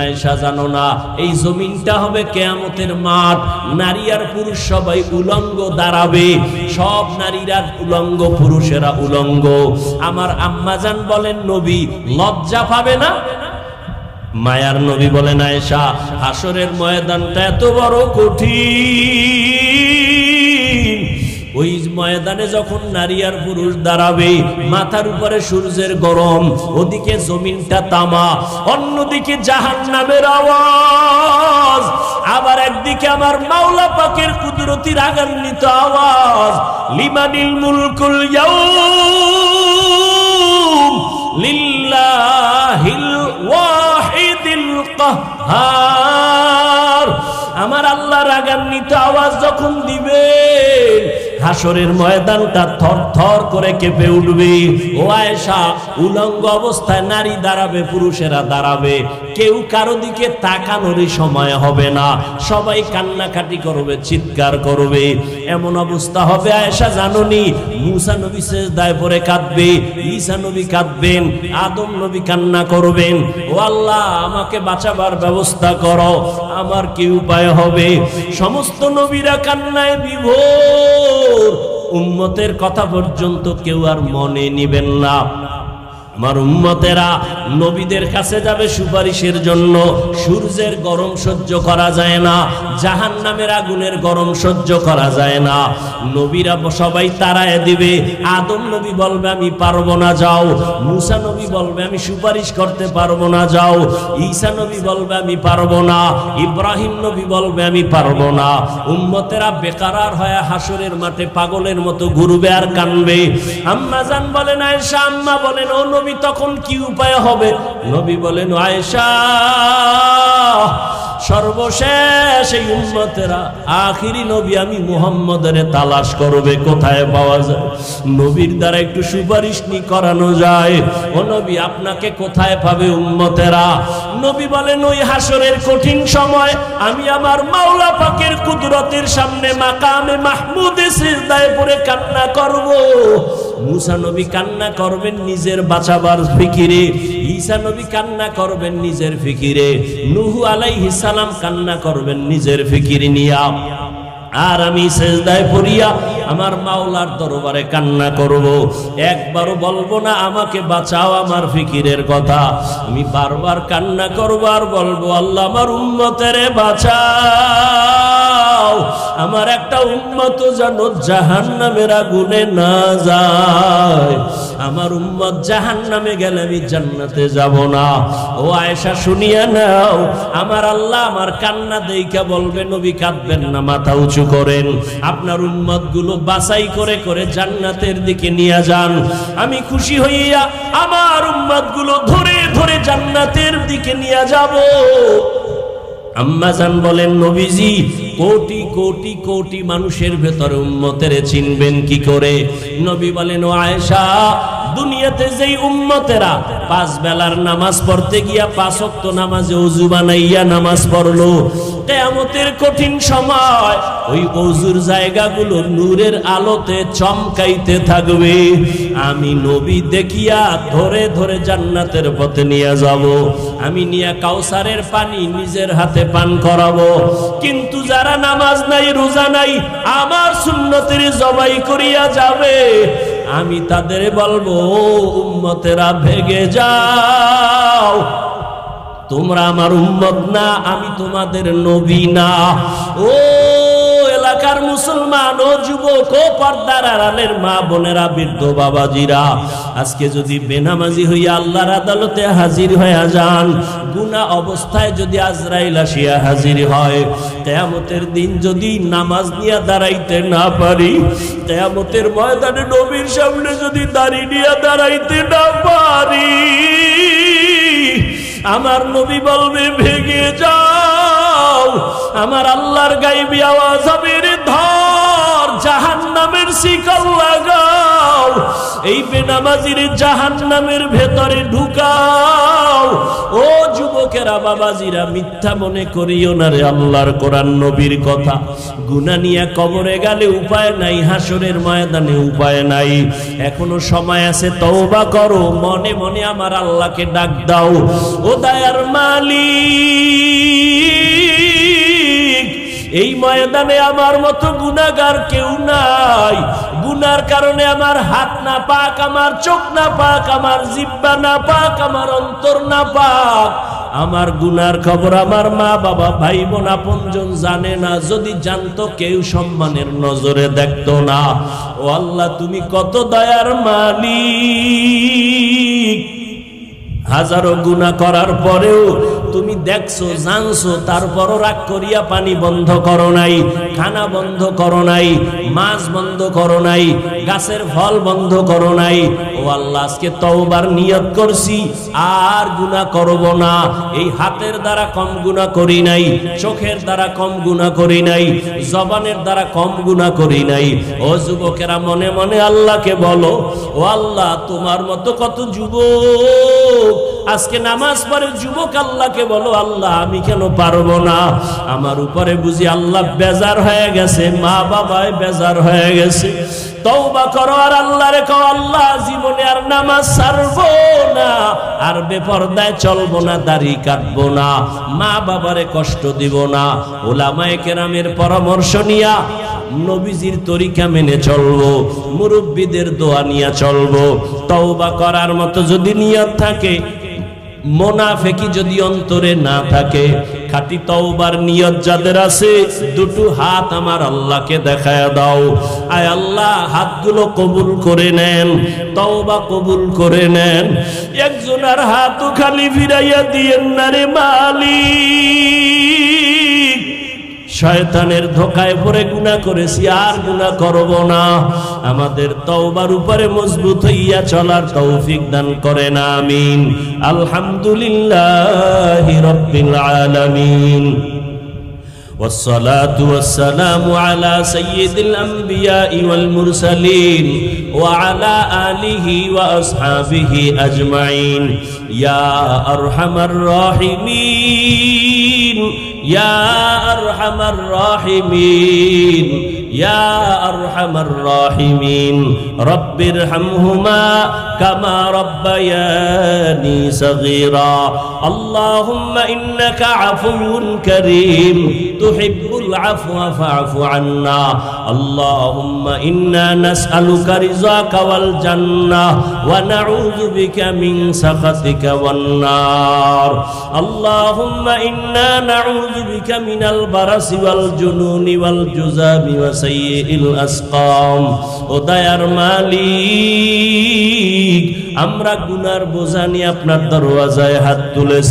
আয়েশা জানো না এই জমিনটা হবে কিয়ামতের মাঠ, নারী আর পুরুষ সবাই উলঙ্গ দাঁড়াবে, সব নারীরা উলঙ্গ, পুরুষেরা উলঙ্গ। আমার আম্মাজান বলেন নবী লজ্জা পাবে না? মায়ার নবী বলেন আয়েশা হাসরের ময়দানটা এত বড় কঠিন, ওই ময়দানে যখন নারী আর পুরুষ দাঁড়াবে, মাথার উপরে সূর্যের গরম, ওদিকে জমিনটা তামা, অন্যদিকে জাহান্নামের আওয়াজ, আবার একদিকে আমার মাওলা পাকের কুদরতি রাগান্বিত আওয়াজ, লিমানিল মুলকুল ইয়াউম লিল্লাহিল ওয়াহিদিল কাহ্হার। আমার আল্লাহ রাগান্বিত আওয়াজ যখন দিবে, হাসরের ময়দানটা থরথর করে কেঁপে উঠবে। ও আয়েশা, উলঙ্গ অবস্থায় নারী দাঁড়াবে, পুরুষেরা দাঁড়াবে, কেউ কারো দিকে তাকানোরই সময় হবে না, সবাই কান্নাকাটি করবে, চিৎকার করবে। এমন অবস্থা হবে আয়েশা জানোনি, মুসা নবী সিজদায় পড়ে কাঁদবে, ঈসা নবী কাঁদবেন, আদম নবী কান্না করবেন, ও আল্লাহ আমাকে বাঁচাবার ব্যবস্থা করো, আমার কি উপায় হবে? সমস্ত নবীরা কান্নায় বিভোর, উম্মতের কথা পর্যন্ত কেউ আর মনে নিবেন না। আমার উম্মতেরা নবীদের কাছে যাবে সুপারিশের জন্য, সূর্যের গরম সহ্য করা যায় না, জাহান্নামের আগুনের গরম সহ্য করা যায় না, নবীরা সবাই তাড়ায় দিবে। আদম নবী বলবে আমি পারবো না, যাও। মুসা নবী বলবে আমি সুপারিশ করতে পারবো না, যাও। ঈসা নবী বলবে আমি পারবো না, ইব্রাহিম নবী বলবে আমি পারবো না। উম্মতেরা বেকারার হয়ে হাসরের মাঠে পাগলের মতো ঘুরবে আর কানবে। আম্মা জান বলেন আয়েশা, আম্মা বলেন ও নবী তখন কি উপায় হবে? নবী বলেন আয়েশা, সর্বশেষ এই উম্মতেরা আখিরি নবী আমি মুহাম্মদের তালাশ করবে, কোথায় পাওয়া যায়, নবীর দ্বারা একটু সুপারিশ করানো যায়। ও নবী আপনাকে কোথায় পাবে উম্মতেরা? নবী বলেন ওই হাসরের কঠিন সময় আমি আমার মাওলা পাকের কুদরতের সামনে মাকামে মাহমুদে সিজদায় পড়ে কান্না করব। মুসা নবী কান্না করবেন নিজের বাঁচাবার ফিকিরে, ঈসা নবী কান্না করবেন নিজের ফিকিরে, নূহ আলাইহিস সালাম কান্না করবেন নিজের ফিকির নিয়া, আর আমি সিজদায় পড়িয়া আমার মাওলার দরবারে কান্না করব। একবারও বলবো না আমাকে বাঁচাও আমার ফিকিরের কথা, আমি বারবার কান্না করব আর বলবো আল্লাহ আমার উম্মতেরে বাঁচাও, আমার একটা উম্মত যেন জাহান্নামের আগুনে না যায়, আমার উম্মত জাহান্নামে গেলে আমি জান্নাতে যাব না। ও আয়েশা শুনিয়া নাও, আমার আল্লাহ আমার কান্না দেইখা বলবে নবী কাঁদবেন না, মাথা উঁচু করেন, আপনার উম্মত গুলো বাছাই করে করে জান্নাতের দিকে নিয়ে যান, আমি খুশি হইয়া আমার উম্মত গুলো ধরে ধরে জান্নাতের দিকে নিয়ে যাব। আম্মা জান বলেন নবীজি কোটি কোটি কোটি মানুষের ভেতরে উম্মতের চিনবেন কি করে? নবী বলেন ও আয়েশা, দুনিয়াতে যেই উম্মতেরা 5 বেলার নামাজ পড়তে গিয়া 5 ওয়াক্ত নামাজে ওযু বানাইয়া নামাজ পড়লো, কিয়ামতের কঠিন সময় ওই ওযুর জায়গাগুলো নূরের আলোতে চমকাইতে থাকবে, আমি নবী দেখিয়া ধরে ধরে জান্নাতের পথে নিয়ে যাব, আমি নিয়ে কাউসারের পানি নিজের হাতে পান করাবো। কিন্তু যারা নামাজ নাই, রোজা নাই, আমার সুন্নতের জবাই করিয়া যাবে, আমি তাদের বলবো উম্মতেরা ভেগে যাও, তোমরা আমার উম্মত না, আমি তোমাদের নবী না। ও এলাকার মুসলমান, ও যুবক, ও পর্দার আড়ালের মা বোনেরা, বৃদ্ধ বাবাজিরা, আজকে যদি বেনামাজি হইয়া আল্লাহর আদালতে হাজির হয়ে যান, গুনাহ অবস্থায় যদি আজরাইল আসিয়া হাজির হয়, কিয়ামতের দিন যদি নামাজ নিয়ে দাঁড়াইতে না পারি, কিয়ামতের ময়দানে নবীর সামনে যদি দাঁড়িয়ে নিয়ে দাঁড়াইতে না পারি, আমার নবী বলবে ভেগে যাও, আমার আল্লাহর গায়বী আওয়াজ হবে রে ধর, জাহান্নামের শিকল লাগাও, এই বেনামাজির জাহান্নামের ভেতরে ঢুকাও। ও যুবকেরা, বাবাজিরা, মিথ্যা মনে করিও না রে আল্লাহর কোরআন নবীর কথা। গুনাহ নিয়ে কবরে গেলে উপায় নাই, হাসরের ময়দানে উপায় নাই। এখনো সময় আছে, তওবা করো, মনে মনে আমার আল্লাহকে ডাক দাও। ও দয়ার মালিক, এই ময়দানে আমার মতো গুনাহগার কেউ নাই। গুনার কারণে আমার হাত না পাক, আমার চোখ না পাক, আমার জিহ্বা না পাক, আমার অন্তর না পাক। আমার গুনার খবর আমার মা বাবা ভাই বোন আপনজন জানে না। যদি জানতো কেউ সম্মানের নজরে দেখতো না। ও আল্লাহ, তুমি কত দয়ার মালিক। হাজারো গুনাহ করার পরেও তুমি দেখছো, জানছো, তারপরও রাগ করিয়া পানি বন্ধ করো নাই, খানা বন্ধ করো নাই, মাছ বন্ধ করো নাই, গাছের ফল বন্ধ করো নাই। ও আল্লাহ, আজকে তওবার নিয়ত করছি, আর গুনাহ করব না। এই হাতের দ্বারা কম গুনাহ করি নাই, চোখের দ্বারা কম গুনাহ করি নাই, জবানের দ্বারা কম গুনাহ করি নাই। ও যুবকেরা, মনে মনে আল্লাহকে বলো, ও আল্লাহ, তোমার মতো কত যুবক আজকে নামাজ পড়ে। যুবক আল্লাহকে বলো, আল্লাহ আমি কেন পারবো না? আমার উপরে বুঝি আল্লাহ বেজার হয়ে গেছে, মা বাবায় বেজার হয়ে গেছে। তওবা করো আর আল্লাহরে কও, আল্লাহ জীবনে আর নামাজ ছাড়বো না, আর বেপরদায় চলবো না, দাড়ি কাটবো না, মা বাবারে কষ্ট দিব না। উলামায়ে কেরামের পরামর্শ নিয়া নবীজির তরিকা মেনে চলবো, মুরব্বীদের দোয়া নিয়ে চলবো। তওবা করার মতো যদি নিয়ত থাকে, মুনাফিকি যদি অন্তরে না থাকে, খাঁটি তওবার নিয়ত যাদের আছে, দুটো হাত আমার আল্লাহকে দেখায় দাও। আয় আল্লাহ, হাতগুলো কবুল করে নেন, তওবা কবুল করে নেন। একজনের হাতও খালি ফিরাইয়া দিয়েন না রে মালিক। শয়তানের ধোকায় পড়ে গুনাহ করেছি, আর গুনাহ করব না। আমাদের তওবার উপরে মজবুত হইয়া চলার তৌফিক দান করেন, আমিন। আলহামদুলিল্লাহি রাব্বিল আলামিন। والصلاة والسلام على سيد الأنبياء والمرسلين وعلى آله وأصحابه أجمعين يا أرحم الراحمين يا أرحم الراحمين يا أرحم الراحمين رب ارحمهما كما ربياني صغيرا اللهم إنك عفو كريم تحب العفو فاعف عنا اللهم إنا نسألك رضاك والجنة ونعوذ بك من سخطك والنار اللهم إنا نعوذ بك من البرص والجنون والجذام وسيء الأسقام وديار মালিক আমরা গুনার বোঝা নিয়ে আপনার দরওয়াজায় হাত তুলেছি।